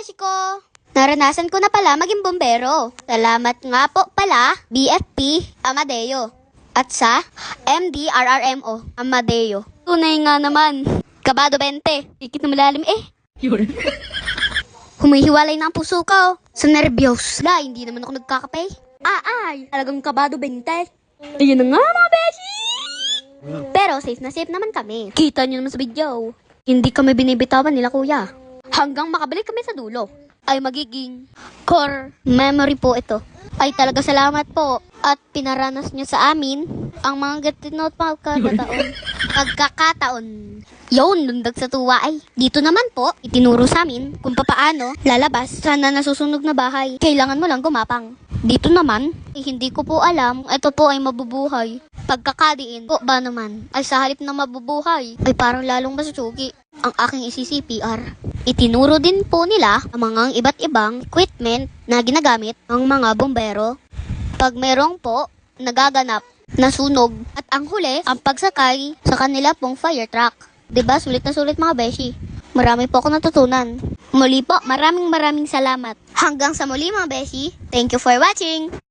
beshi ko! Naranasan ko na pala maging bombero. Salamat nga po pala, BFP Amadeo. At sa MDRRMO Amadeo. Tunay nga naman. Kabado 20. Ikit na malalim eh. Humihiwalay na ang puso ko. Sa nervyos. La, hindi naman ako nagkakape. Ay, talagang kabado 20. Ayun na nga mga beshi! Pero safe na safe naman kami. Kita nyo naman sa video. Hindi kami binibitawan nila kuya. Hanggang makabalik kami sa dulo. Ay magiging core memory po ito. Ay talaga salamat po. At pinaranas nyo sa amin ang mga gatino't pagkakataon. Yun, lundag sa tuwa ay. Dito naman po, itinuro sa amin kung papaano lalabas sana nasusunog na bahay. Kailangan mo lang gumapang. Dito naman, hindi ko po alam, ito po ay mabubuhay. Pagkakadiin po ba naman, ay sa halip na mabubuhay, ay parang lalong masusugi ang aking isi-CPR. Itinuro din po nila ang mga iba't ibang equipment na ginagamit ng mga bombero. Pag merong po nagaganap na sunog at ang huli ang pagsakay sa kanila pong fire truck. Diba, sulit na sulit mga beshi. Marami po ako natutunan. Muli po, maraming salamat. Hanggang sa muli mga beshi. Thank you for watching.